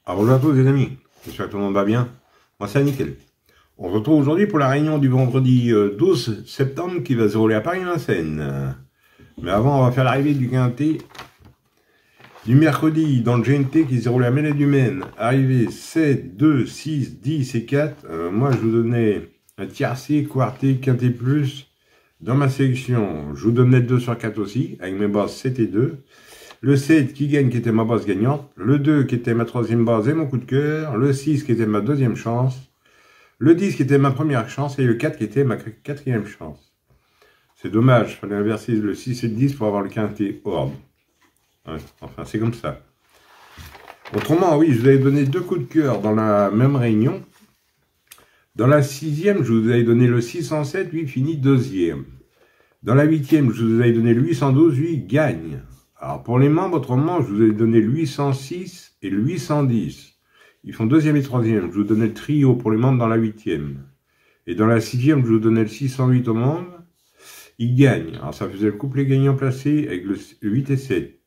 Ah, bonjour à tous les amis, j'espère que tout le monde va bien. Moi c'est nickel. On se retrouve aujourd'hui pour la réunion du vendredi 12 septembre qui va se dérouler à Paris-Vincennes. Mais avant on va faire l'arrivée du quintet du mercredi dans le GNT qui se déroule à Mêlée du Maine. Arrivée 7, 2, 6, 10 et 4. Moi je vous donnais un tiercé, quarté, quintet plus. Dans ma sélection, je vous donnais le 2 sur 4 aussi, avec mes bases 7 et 2. Le 7 qui gagne, qui était ma base gagnante. Le 2 qui était ma troisième base et mon coup de cœur. Le 6 qui était ma deuxième chance. Le 10 qui était ma première chance. Et le 4 qui était ma quatrième chance. C'est dommage, il fallait inverser le 6 et le 10 pour avoir le quintet ordre. Ouais, enfin, c'est comme ça. Autrement, oui, je vous avais donné 2 coups de cœur dans la même réunion. Dans la 6e, je vous avais donné le 607, lui finit 2e. Dans la 8e, je vous avais donné le 812, lui gagne. Alors pour les membres, autrement, je vous ai donné le 806 et le 810. Ils font 2e et 3e. Je vous donnais le trio pour les membres dans la 8e. Et dans la 6e, je vous donnais le 608 aux membres. Ils gagnent. Alors ça faisait le couplet gagnant placé avec le 8 et 7.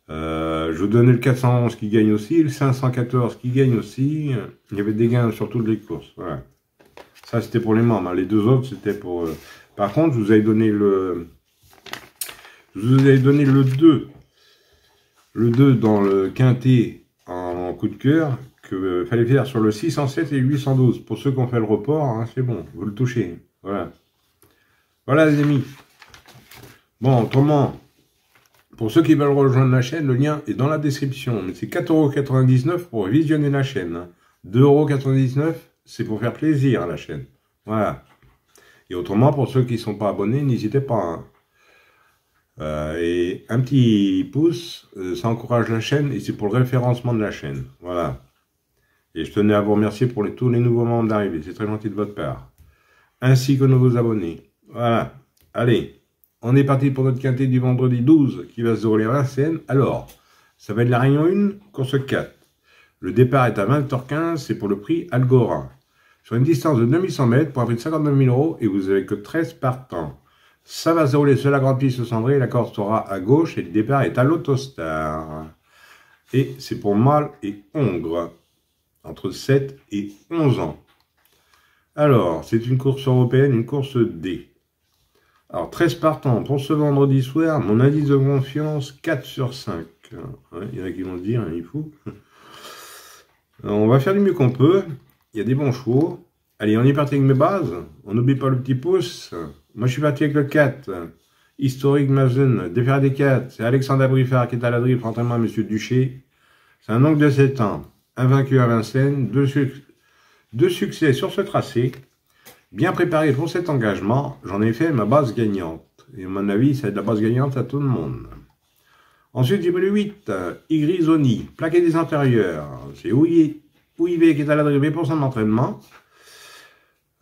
Je vous donnais le 411 qui gagne aussi, le 514 qui gagne aussi. Il y avait des gains sur toutes les courses. Voilà. Ça c'était pour les membres. Les deux autres c'était pour... Par contre, je vous avais donné le... Je vous avais donné le 2. Le 2 dans le quintet en coup de cœur que fallait faire sur le 607 et le 812. Pour ceux qui ont fait le report, hein, c'est bon, vous le touchez. Voilà. Voilà les amis. Bon, autrement, pour ceux qui veulent rejoindre la chaîne, le lien est dans la description. Mais c'est 4,99 € pour visionner la chaîne. 2,99 €, c'est pour faire plaisir à la chaîne. Voilà. Et autrement, pour ceux qui ne sont pas abonnés, n'hésitez pas. Hein. Et un petit pouce, ça encourage la chaîne et c'est pour le référencement de la chaîne. Voilà. Et je tenais à vous remercier pour tous les nouveaux membres d'arrivée. C'est très gentil de votre part. Ainsi que nouveaux abonnés. Voilà. Allez, on est parti pour notre quintet du vendredi 12 qui va se dérouler à Vincennes. Alors, ça va être la réunion 1, course 4. Le départ est à 20h15, c'est pour le prix Algora. Sur une distance de 2100 mètres pour un prix de 59 000 € et vous n'avez que 13 partants. Ça va se dérouler sur la grande piste cendrée, la corde sera à gauche et le départ est à l'Autostar. Et c'est pour mâle et hongre, entre 7 et 11 ans. Alors, c'est une course européenne, une course D. Alors, 13 partants pour ce vendredi soir, mon indice de confiance, 4 sur 5. Il y en a qui vont se dire, hein, il faut. Alors, on va faire du mieux qu'on peut, il y a des bons chevaux. Allez, on est parti avec mes bases, on n'oublie pas le petit pouce. Moi, je suis parti avec le 4, Historique Mazen, défaire des 4. C'est Alexandre Abrifard qui est à la drift, entraînement à M. Duché. C'est un oncle de 7 ans, invaincu à Vincennes, deux succès sur ce tracé. Bien préparé pour cet engagement, j'en ai fait ma base gagnante. Et à mon avis, c'est de la base gagnante à tout le monde. Ensuite, j'ai pris le 8, Igrisoni, plaqué des antérieurs. C'est Ouivé qui est à la drift pour son entraînement.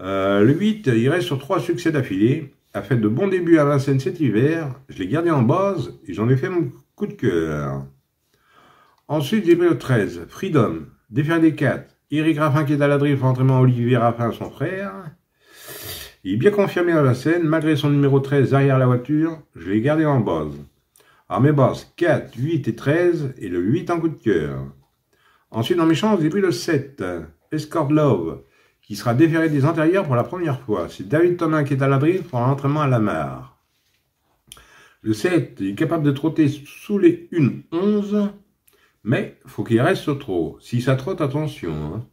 Le 8, il reste sur 3 succès d'affilée, a fait de bons débuts à Vincennes cet hiver, je l'ai gardé en base et j'en ai fait mon coup de cœur. Ensuite, j'ai pris le 13, Freedom, défaire des 4, Eric Raffin qui est à la drift, entraînement Olivier Raffin, son frère. Il est bien confirmé à Vincennes, malgré son numéro 13 derrière la voiture, je l'ai gardé en base. Alors mes bases, 4, 8 et 13, et le 8 en coup de cœur. Ensuite, dans mes chances, j'ai pris le 7, Escort Love, qui sera déféré des antérieurs pour la première fois. C'est David Thomas qui est à la drift pour un entraînement à la mare. Le 7 est capable de trotter sous les 1,11, mais il faut qu'il reste au trot. Si ça trotte, attention. Hein.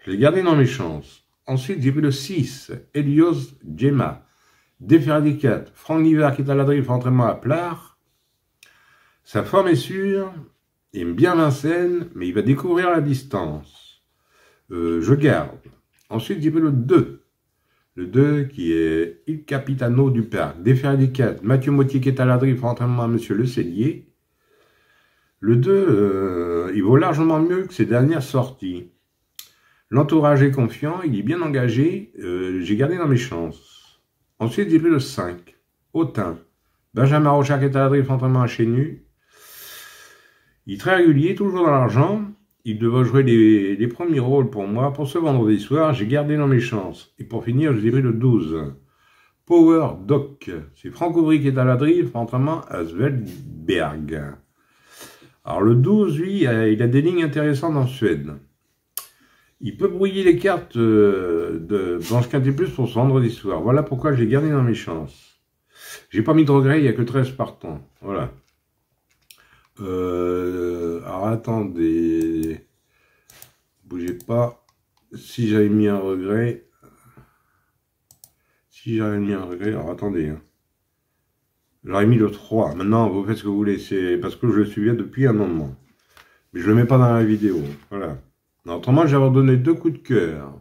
Je l'ai gardé dans mes chances. Ensuite, j'ai pris le 6, Helios Gemma, déféré des 4, Franck Niver qui est à la drift pour entraînement à Plard. Sa forme est sûre, il aime bien Vincennes, mais il va découvrir la distance. Je garde. Ensuite, j'ai pris le 2. Le 2 qui est Il Capitano du Parc. Déféré des 4. Mathieu Mottier qui est à la drift pour entraînement à M. Le Cellier. Le 2, il vaut largement mieux que ses dernières sorties. L'entourage est confiant, il est bien engagé. J'ai gardé dans mes chances. Ensuite, j'ai pris le 5. Autun. Benjamin Rochard qui est à la drift pour entraînement à Chénu. Il est très régulier, toujours dans l'argent. Il devra jouer les premiers rôles pour moi. Pour ce vendredi soir, j'ai gardé dans mes chances. Et pour finir, je dirais le 12. Power Doc. C'est Franck Auvry qui est à la drift, entraînement à Svelberg. Alors le 12, lui, il a des lignes intéressantes en Suède. Il peut brouiller les cartes dans ce quintet plus pour ce vendredi soir. Voilà pourquoi j'ai gardé dans mes chances. J'ai pas mis de regret, il n'y a que 13 partants. Voilà. Alors attendez. Bougez pas. Si j'avais mis un regret. Alors attendez. Hein. J'aurais mis le 3. Maintenant, vous faites ce que vous voulez. C'est parce que je le suivais depuis un moment. Mais je le mets pas dans la vidéo. Voilà. Autrement, j'avais donné 2 coups de cœur.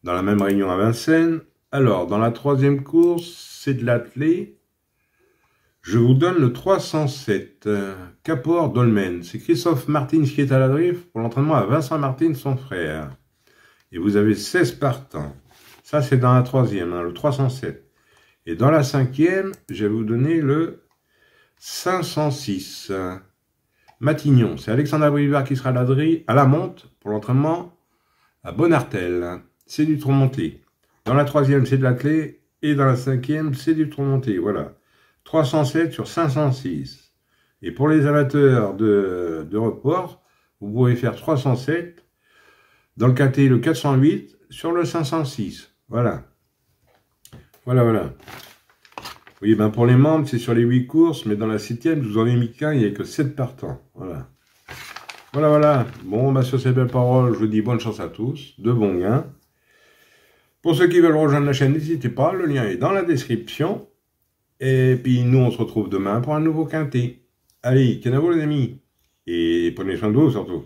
Dans la même réunion à Vincennes. Alors, dans la 3e course, c'est de l'attelé. Je vous donne le 307. Capor Dolmen. C'est Christophe Martins qui est à la drift pour l'entraînement à Vincent Martins, son frère. Et vous avez 16 partants. Ça, c'est dans la 3e, hein, le 307. Et dans la 5e, je vais vous donner le 506. Matignon. C'est Alexandre Abrivard qui sera à la monte pour l'entraînement à Bonartel. C'est du tourmenté. Dans la 3e, c'est de la clé. Et dans la 5e, c'est du tourmenté. Voilà. 307 sur 506. Et pour les amateurs de report, vous pouvez faire 307 dans le quintet, le 408 sur le 506. Voilà. Voilà. Oui, ben pour les membres, c'est sur les 8 courses, mais dans la 7e, je vous en ai mis qu'un, il n'y a que 7 partants. Voilà. Bon, ben sur ces belles paroles, je vous dis bonne chance à tous, de bons gains. Pour ceux qui veulent rejoindre la chaîne, n'hésitez pas, le lien est dans la description. Et puis nous, on se retrouve demain pour un nouveau quintet. Allez, canavo les amis, et prenez soin de vous surtout.